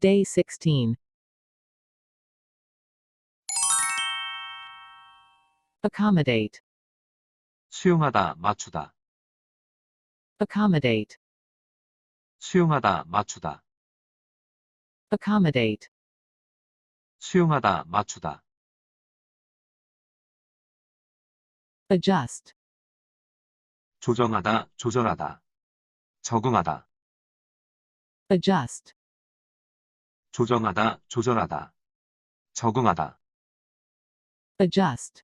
Day 16. Accommodate. 수용하다, 맞추다. Accommodate. 수용하다, 맞추다. Accommodate. 수용하다, 맞추다. Adjust. 조정하다, 조절하다. 적응하다. Adjust. 조정하다, 조절하다. 적응하다. Adjust.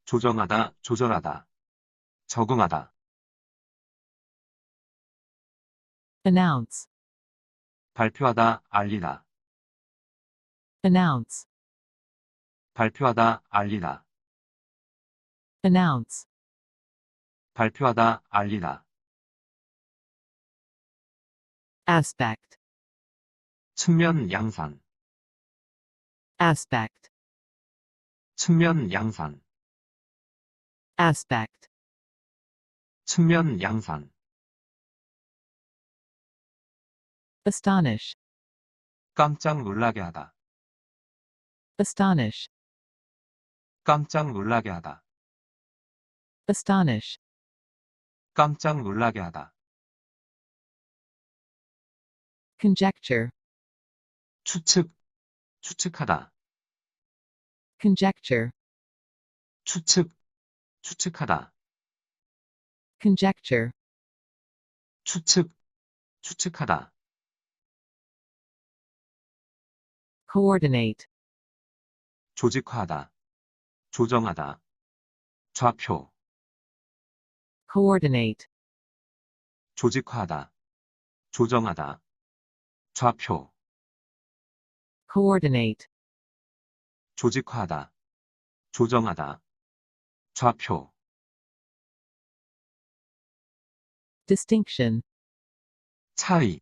조정하다, 조절하다. 적응하다. Announce. 발표하다, 알리다. Announce. 발표하다, 알리다. Announce. 발표하다, 알리다. Aspect. 측면 양상. Aspect. 측면 양상. Aspect. 측면 양상. Astonish. 깜짝 놀라게 하다. Astonish. 깜짝 놀라게 하다. Astonish. 깜짝 놀라게 하다. Conjecture. 추측, 추측하다. Conjecture. 추측, 추측하다. Conjecture. 추측, 추측하다. Coordinate. 조직화하다. 조정하다. 좌표. Coordinate. 조직화하다. 조정하다. 좌표. Coordinate. 조직화하다. 조정하다. 좌표. Distinction. 차이.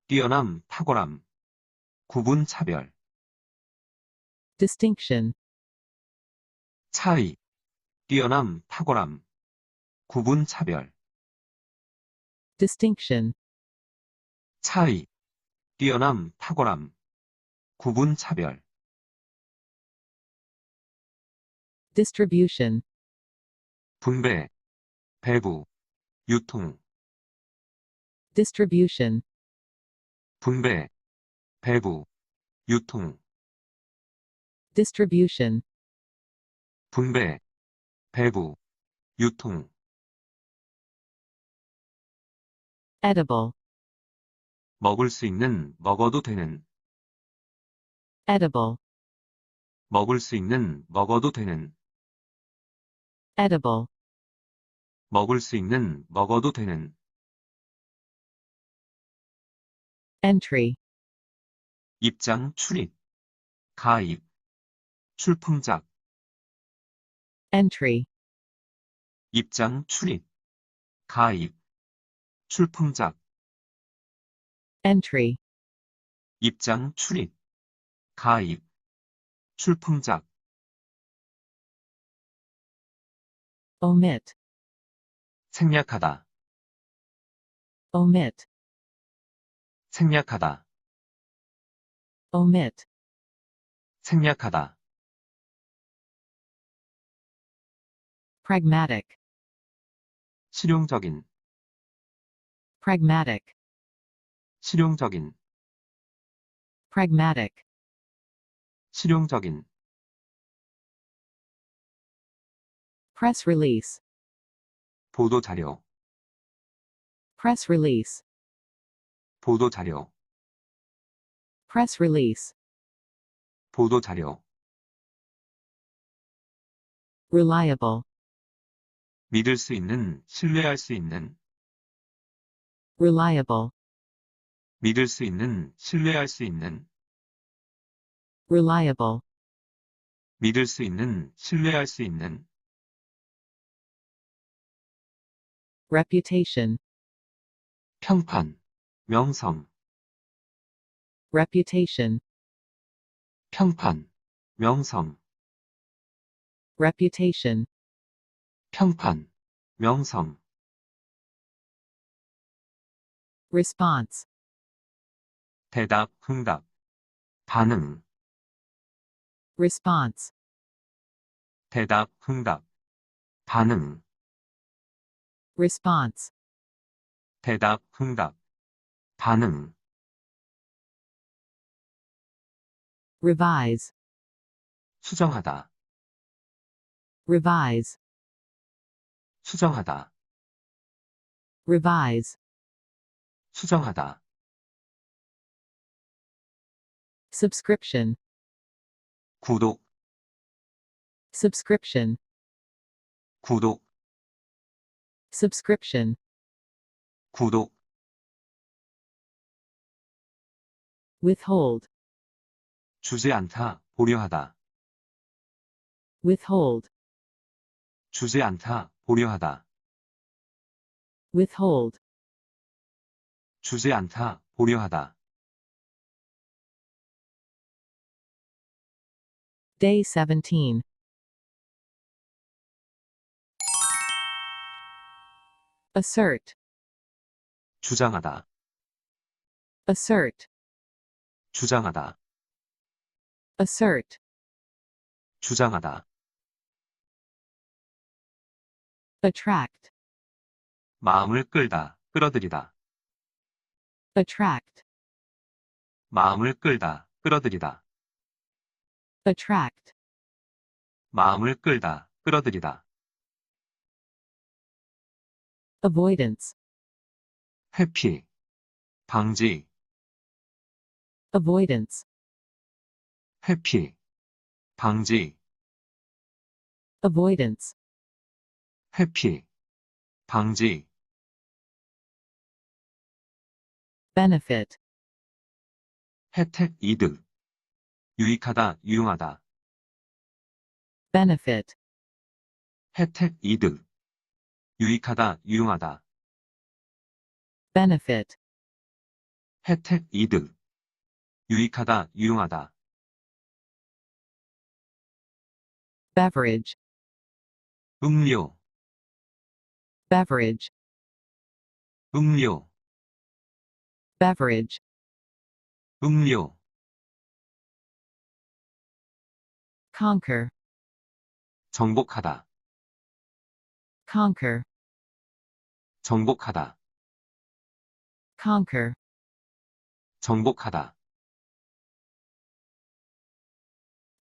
뛰어남, 탁월함. 구분, 차별. Distinction. 차이. 뛰어남, 탁월함. 구분, 차별. Distinction. 차이. 뛰어남, 탁월함. 구분, 차별. Distribution. 분배. 배부. 유통. Distribution. 분배. 배부. 유통. Distribution. 분배. 배부. 유통. Edible. 먹을 수 있는, 먹어도 되는. Edible. 먹을 수 있는, 먹어도 되는. Edible. 먹을 수 있는, 먹어도 되는. Entry. 입장, 출입. 가입. 출품작. Entry. 입장, 출입. 가입. 출품작. Entry. 입장, 출입. 가입. 출품작. Omit. 생략하다. Omit. 생략하다. Omit. 생략하다. Pragmatic. 실용적인. Pragmatic. 실용적인. Pragmatic. 실용적인. Press release. 보도자료. Press release. 보도자료. Press release. 보도자료. Reliable. 믿을 수 있는, 신뢰할 수 있는. Reliable. 믿을 수 있는, 신뢰할 수 있는. Reliable. 믿을 수 있는, 신뢰할 수 있는. Reputation. 평판. 명성. Reputation. 평판. 명성. Reputation. 평판. 명성. Response. 대답, 응답, 반응, response, 대답, 응답, 반응, response, 대답, 응답, 반응, revise, 수정하다, revise, 수정하다, revise, 수정하다, subscription, 구독, subscription, 구독, subscription, 구독, withhold, 주지 않다, 보류하다, withhold, 주지 않다, 보류하다, withhold, 주지 않다, 보류하다. day 17. Assert, 주장하다, assert, 주장하다, assert, 주장하다. attract, 마음을 끌다, 끌어들이다, attract, 마음을 끌다, 끌어들이다, attract, 마음을 끌다, 끌어들이다. avoidance, 회피, 방지, avoidance, 회피, 방지, avoidance, 회피, 방지, benefit, 혜택, 이득, 유익하다, 유용하다, benefit, 혜택, 이득, 유익하다, 유용하다, benefit, 혜택, 이득, 유익하다, 유용하다. beverage, 음료, beverage, 음료, beverage, 음료, conquer, 정복하다, conquer, 정복하다, conquer, 정복하다.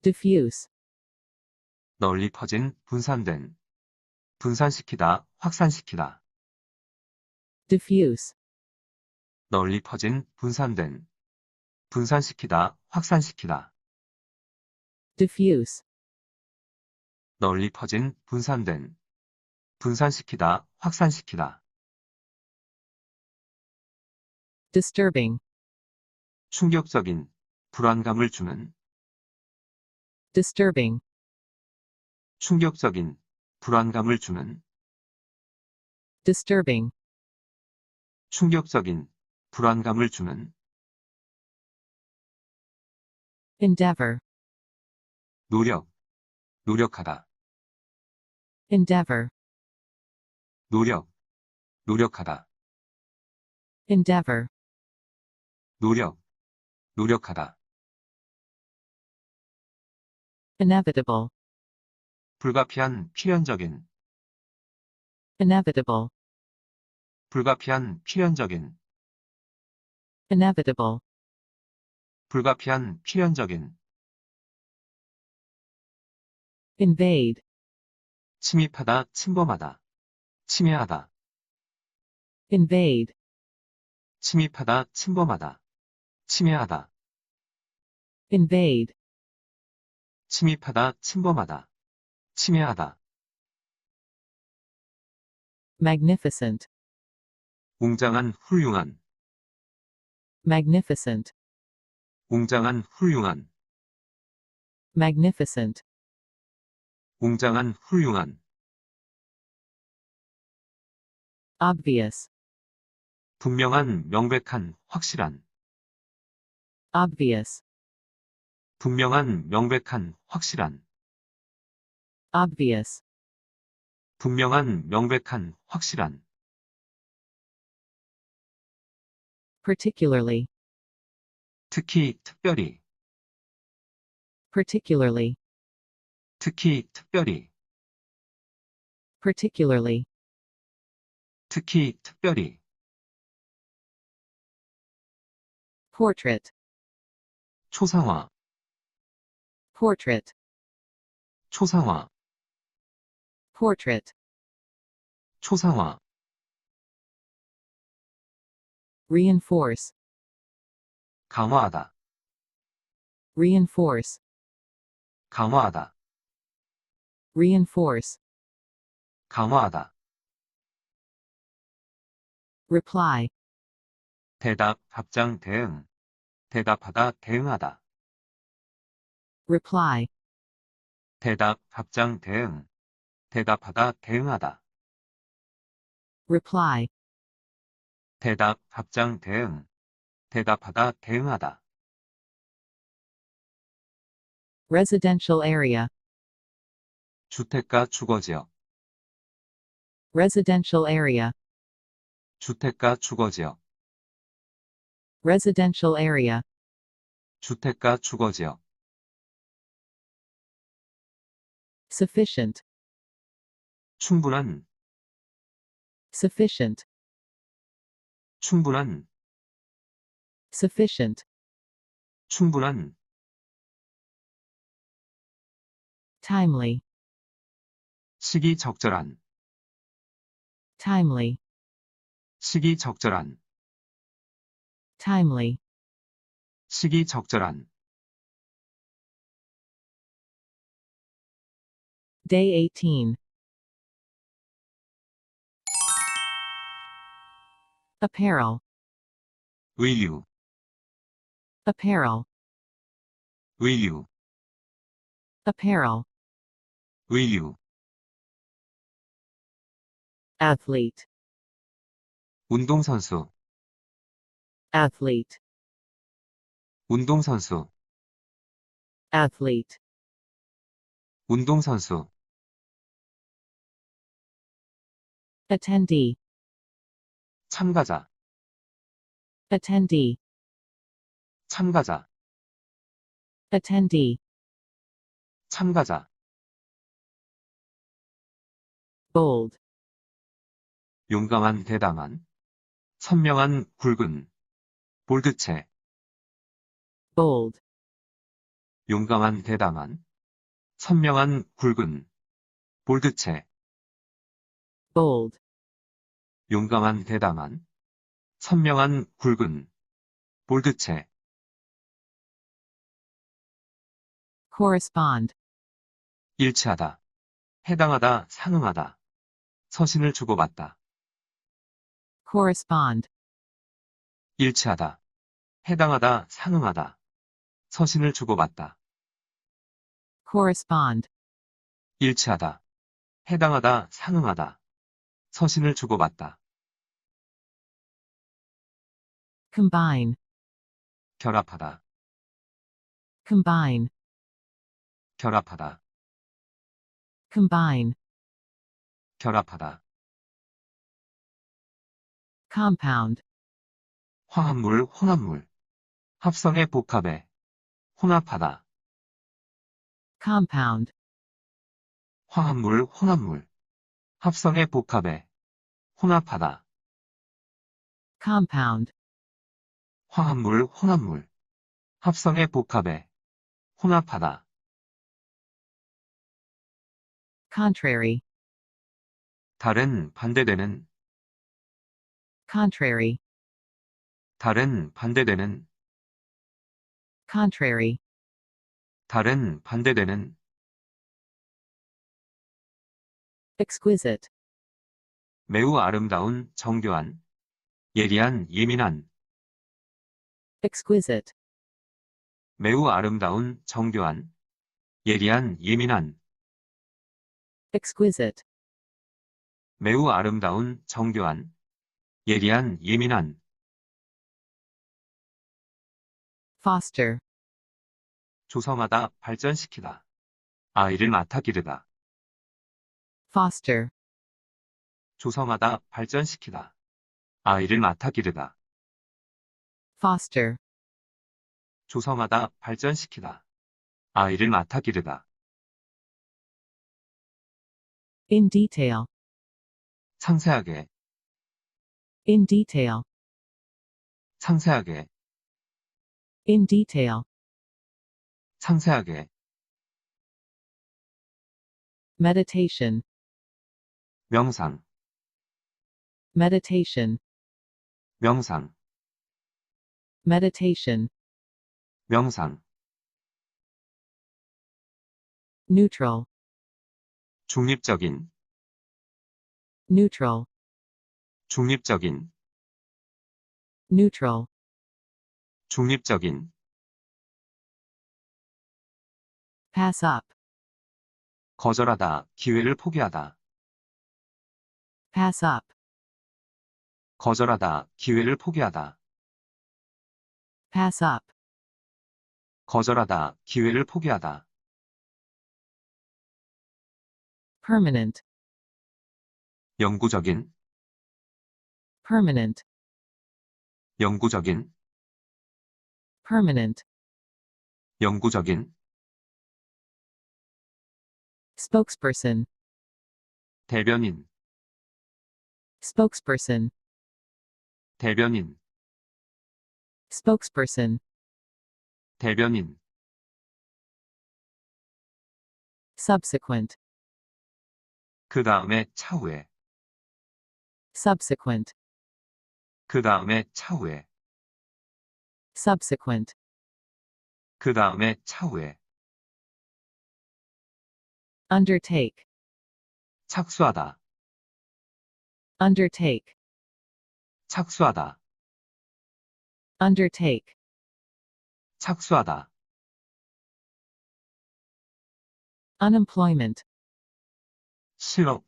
diffuse, 널리 퍼진, 분산된, 분산시키다, 확산시키다, diffuse, 널리 퍼진, 분산된, 분산시키다, 확산시키다, diffuse, 널리 퍼진, 분산된, 분산시키다, 확산시키다. disturbing, 충격적인, 불안감을 주는, disturbing, 충격적인, 불안감을 주는, disturbing, 충격적인, 불안감을 주는, endeavor, 노력, 노력하다, endeavor, 노력, 노력하다, endeavor, 노력, 노력하다. inevitable, 불가피한, 필연적인, inevitable, 불가피한, 필연적인, inevitable, 불가피한, 필연적인, invade, 침입하다, 침범하다, 침해하다, invade, 침입하다, 침범하다, 침해하다, invade, 침입하다, 침범하다, 침해하다. magnificent, 웅장한, 훌륭한, magnificent, 웅장한, 훌륭한, magnificent, 웅장한, 훌륭한, obvious, 분명한, 명백한, 확실한, obvious, 분명한, 명백한, 확실한, obvious, 분명한, 명백한, 확실한, particularly, 특히, 특별히, particularly, 특히, 특별히, particularly, 특히, 특별히, portrait, 초상화, portrait, 초상화, portrait, 초상화, reinforce, 강화하다, reinforce, 강화하다, reinforce, 강화하다, reply, 대답, 답장, 대응, 대답하다, 대응하다, reply, 대답, 답장, 대응, 대답하다, 대응하다, reply, 대답, 답장, 대응, 대답하다, 대응하다, residential area, 주택가 주거지역, residential area, 주택가 주거지역, residential area, 주택가 주거지역, sufficient, 충분한, sufficient, 충분한, sufficient, 충분한, timely, 시기적절한, timely, 시기적절한, timely, 시기적절한, day 18, apparel, 의류, apparel, 의류, apparel, 의류, athlete, 운동선수, athlete, 운동선수, athlete, 운동선수, attendee, 참가자, attendee, 참가자, attendee, 참가자, bold, 용감한 대담한, 선명한 굵은, 볼드체, bold, 용감한 대담한, 선명한 굵은, 볼드체, bold, 용감한 대담한, 선명한 굵은, 볼드체, correspond, 일치하다, 해당하다, 상응하다, 서신을 주고받다, correspond, 일치하다, 해당하다, 상응하다, 서신을 주고받다, correspond, 일치하다, 해당하다, 상응하다, 서신을 주고받다, combine, 결합하다, combine, 결합하다, combine, 결합하다, compound, 화합물, 혼합물, 합성의 복합에, 혼합하다, compound, 화합물, 혼합물, 합성의 복합에, 혼합하다, compound, 화합물, 혼합물, 합성의 복합에, 혼합하다, contrary, 다른, 반대되는, contrary, 다른, 반대되는, contrary, 다른, 반대되는, exquisite, 매우 아름다운, 정교한, 예리한, 예민한, exquisite, 매우 아름다운, 정교한, 예리한, 예민한, exquisite, 매우 아름다운, 정교한, 예리한, 예민한, foster, 조성하다, 발전시키다, 아이를 맡아 기르다, foster, 조성하다, 발전시키다, 아이를 맡아 기르다, foster, 조성하다, 발전시키다. 아이를 맡아 기르다. In detail. 상세하게, In detail. 상세하게, In detail. 상세하게. Meditation. 명상, Meditation. 명상, Meditation. 명상. Neutral. 중립적인, Neutral. 중립적인, Neutral. 중립적인. Pass up. 거절하다, 기회를 포기하다. Pass up. 거절하다, 기회를 포기하다. Pass up. 거절하다, 기회를 포기하다. Permanent. 영구적인, Permanent. 영구적인, Permanent. 영구적인. Spokesperson. 대변인, Spokesperson. 대변인, Spokesperson. 대변인. Subsequent. 그 다음에 차후에, Subsequent. 그 다음에 차후에, Subsequent. 그 다음에 차후에. Undertake. 착수하다, Undertake. 착수하다, Undertake. 착수하다. Unemployment. 실업,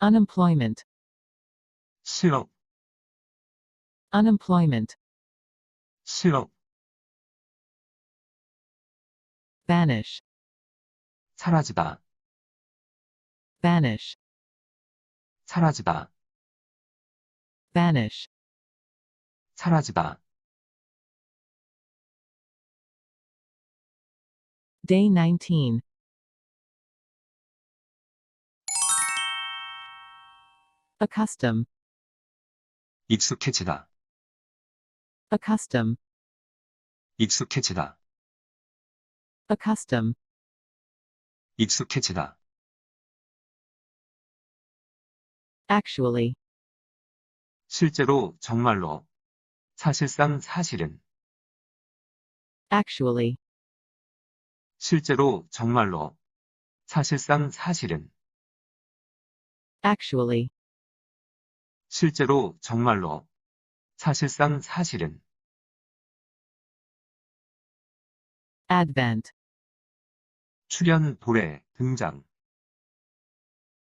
Unemployment. 실업, Unemployment. 실업. Vanish. 사라지다, Vanish. 사라지다, Vanish. 사라지다. Day 19. Accustom. 익숙해지다, Accustom. 익숙해지다, Accustom. 익숙해지다. Actually. 실제로, 정말로. 사실상, 사실은. Actually. 실제로, 정말로. 사실상, 사실은. Actually. 실제로, 정말로. 사실상, 사실은. Advent. 출현, 도래, 등장.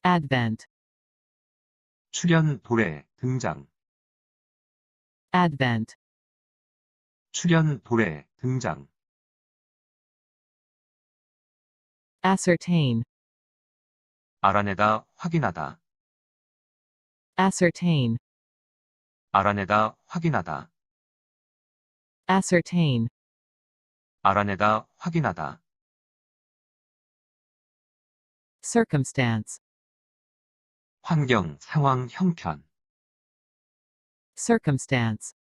Advent. 출현, 도래, 등장. Advent. 출현, 도래, 등장. Ascertain. 알아내다, 확인하다. Ascertain. 알아내다, 확인하다. Ascertain. 알아내다, 확인하다. Circumstance. 환경, 상황, 형편. Circumstance.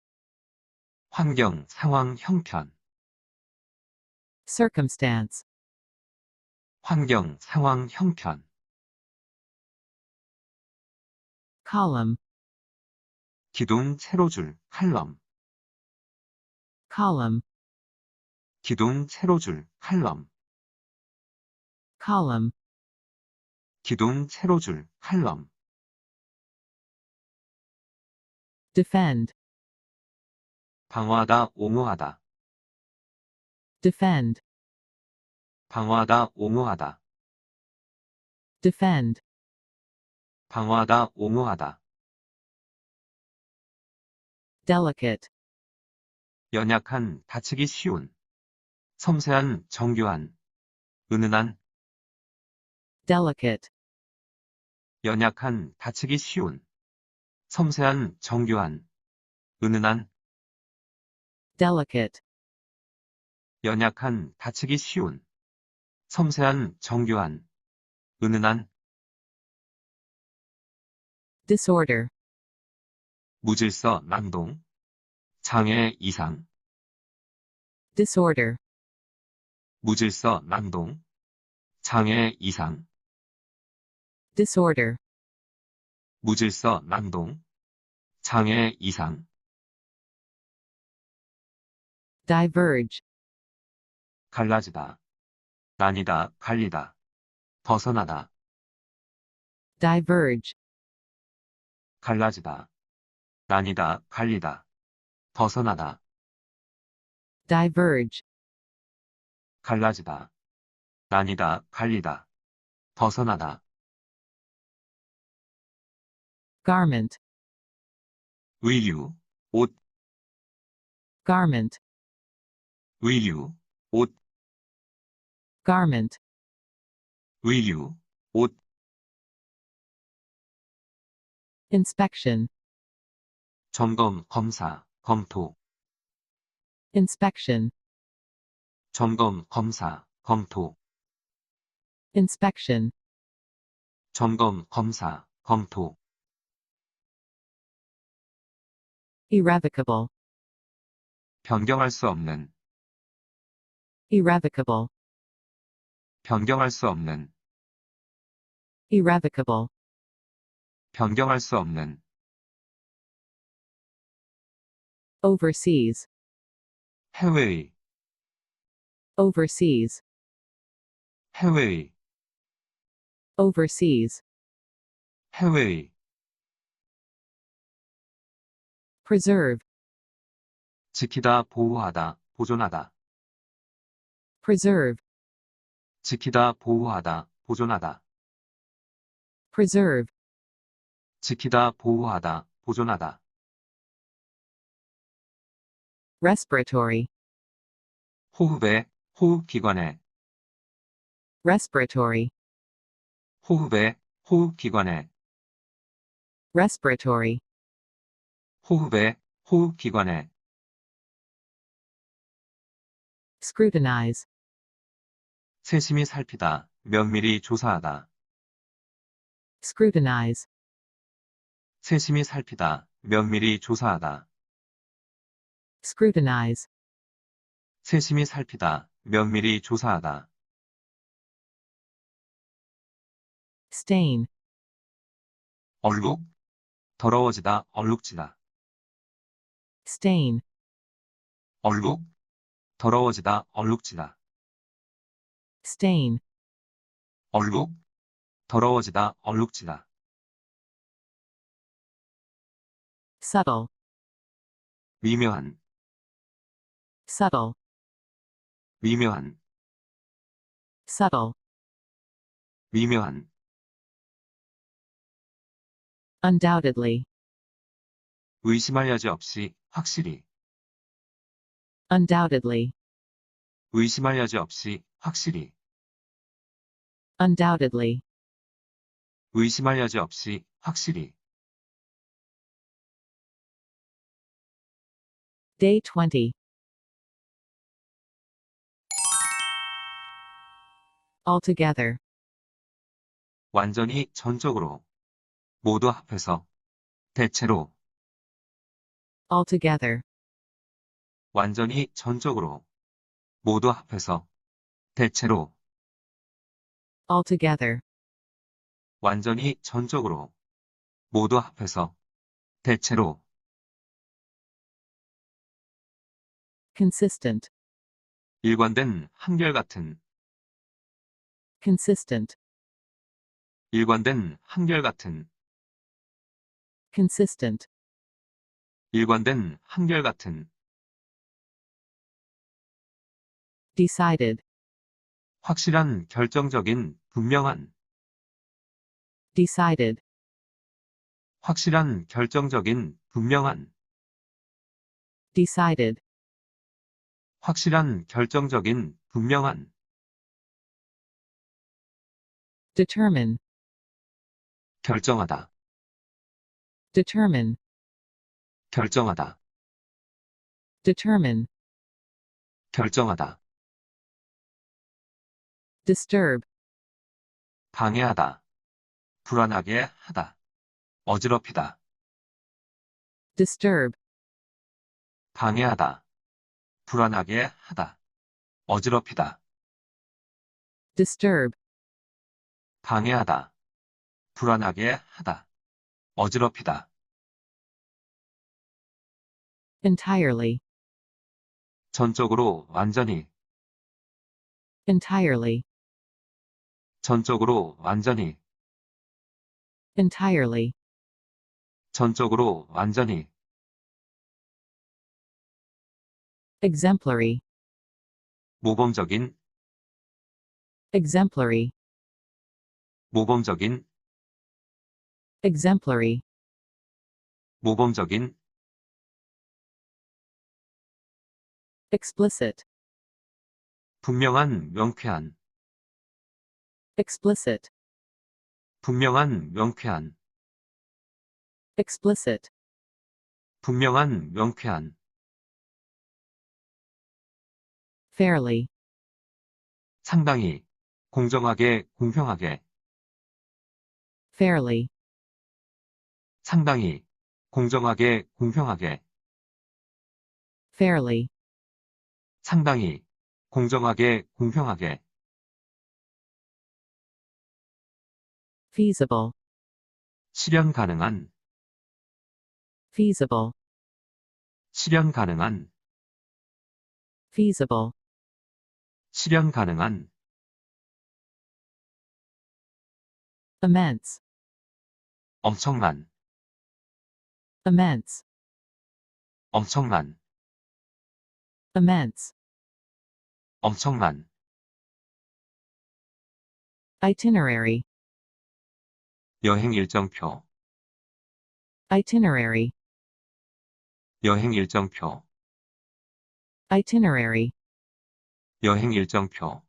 환경, 상황, 형편. Circumstance. 환경, 상황, 형편. Column. 기둥, 세로줄, 칼럼. Column. 기둥, 세로줄, 칼럼. Column. 기둥, 세로줄, 칼럼. Defend. 방어하다, 옹호하다. Defend. 방어하다, 옹호하다. Defend. 방어하다, 옹호하다. Delicate. 연약한, 다치기 쉬운. 섬세한, 정교한. 은은한. Delicate. 연약한, 다치기 쉬운. 섬세한, 정교한. 은은한. Delicate. 연약한, 다치기 쉬운, 섬세한, 정교한, 은은한, disorder, 무질서, 난동, 장애, 이상, disorder, 무질서, 난동, 장애, 이상, disorder, 무질서, 난동, 장애, 이상, diverge, 갈라지다, 나뉘다, 갈리다, 벗어나다, diverge, 갈라지다, 나뉘다, 갈리다, 벗어나다, diverge, 갈라지다, 나뉘다, 갈리다, 벗어나다, garment, 의류, 옷, garment, 의류, 옷, garment, 의류, 옷, inspection, 점검, 검사, 검토, inspection, 점검, 검사, 검토, inspection, 점검, 검사, 검토, irrevocable, 변경할 수 없는, irrevocable, 변경할 수 없는, irrevocable, 변경할 수 없는, overseas, 해외의, overseas, 해외의, overseas, 해외의, preserve, 지키다, 보호하다, 보존하다, preserve, 지키다, 보호하다, 보존하다, preserve, 지키다, 보호하다, 보존하다, respiratory, 호흡에, 호흡기관에, respiratory, 호흡에, 호흡기관에, respiratory, 호흡에, 호흡기관에, scrutinize, 세심히 살피다, 면밀히 조사하다, scrutinize, 세심히 살피다, 면밀히 조사하다, scrutinize, 세심히 살피다, 면밀히 조사하다, stain, 얼룩, 더러워지다, 얼룩지다, stain, 얼룩, 더러워지다, 얼룩지다, stain, 얼룩, 더러워지다, 얼룩지다, subtle, 미묘한, subtle, 미묘한, subtle, 미묘한, undoubtedly, 의심할 여지 없이, 확실히, undoubtedly, 의심할 여지 없이, 확실히, undoubtedly, 의심할 여지 없이, 확실히, day 20, altogether, 완전히, 전적으로, 모두 합해서, 대체로, altogether, 완전히, 전적으로, 모두 합해서, 대체로, altogether, 완전히, 전적으로, 모두 합해서, 대체로, consistent, 일관된, 한결같은, consistent, 일관된, 한결같은, consistent, 일관된, 한결같은, decided, 확실한, 결정적인, 분명한, decided, 확실한, 결정적인, 분명한, decided, 확실한, 결정적인, 분명한, determine, 결정하다, determine, 결정하다, determine, 결정하다, disturb, 방해하다, 불안하게 하다, 어지럽히다, disturb, 방해하다, 불안하게 하다, 어지럽히다, disturb, 방해하다, 불안하게 하다, 어지럽히다, entirely, 전적으로, 완전히, entirely, 전적으로, 완전히, entirely, 전적으로, 완전히, exemplary, 모범적인, exemplary, 모범적인, exemplary, 모범적인, explicit, 분명한, 명쾌한, explicit, 분명한, 명쾌한, explicit, 분명한, 명쾌한, fairly, 상당히, 공정하게, 공평하게, fairly, 상당히, 공정하게, 공평하게, fairly, 상당히, 공정하게, 공평하게, feasible, 실현 가능한, feasible, 실현 가능한, feasible, 실현 가능한, immense, 엄청난, immense, 엄청난, immense, 엄청난, itinerary, 여행 일정표, itinerary, 여행 일정표, itinerary, 여행 일정표,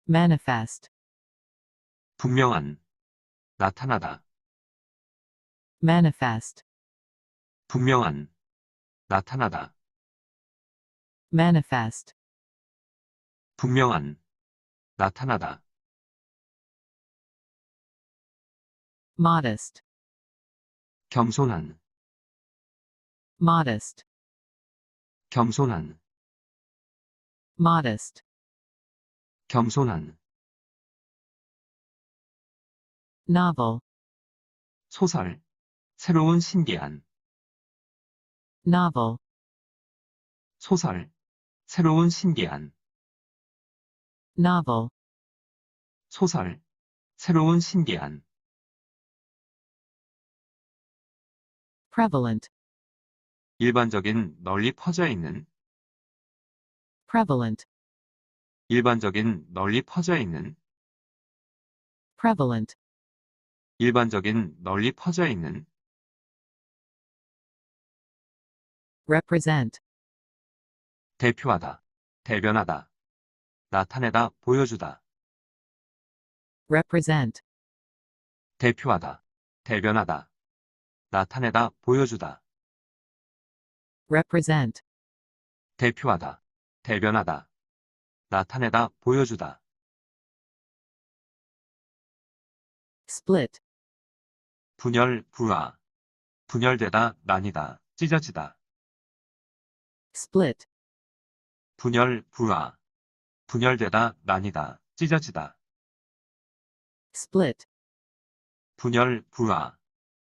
manifest, 분명한, 나타나다, manifest, 분명한, 나타나다, manifest, 분명한, 나타나다, modest, 겸손한, modest, 겸손한, modest, 겸손한, novel, 소설, 새로운 신기한, novel, 소설, 새로운 신기한, novel, 소설, 새로운 신기한, prevalent, 일반적인, 널리 퍼져 있는, prevalent, 일반적인, 널리 퍼져 있는, prevalent, 일반적인, 널리 퍼져 있는, represent, 대표하다, 대변하다, 나타내다, 보여주다, represent, 대표하다, 대변하다, 나타내다, 보여주다, represent, 대표하다, 대변하다, 나타내다, 보여주다, split, 분열, 부하, 분열되다, 나뉘다, 찢어지다, split, 분열, 부하, 분열되다, 나뉘다, 찢어지다, split, 분열, 부하,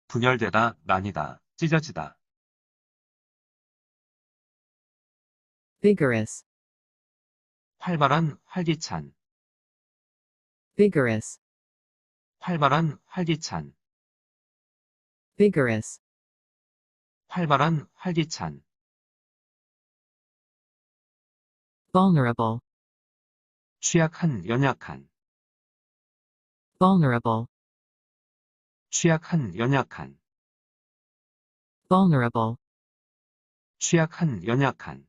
분열되다, 나뉘다, 찢어지다, vigorous, 활발한, 활기찬, vigorous, 활발한, 활기찬, vigorous, 활발한, 활기찬, vulnerable, 취약한, 연약한, vulnerable, 취약한, 연약한, vulnerable, 취약한, 연약한,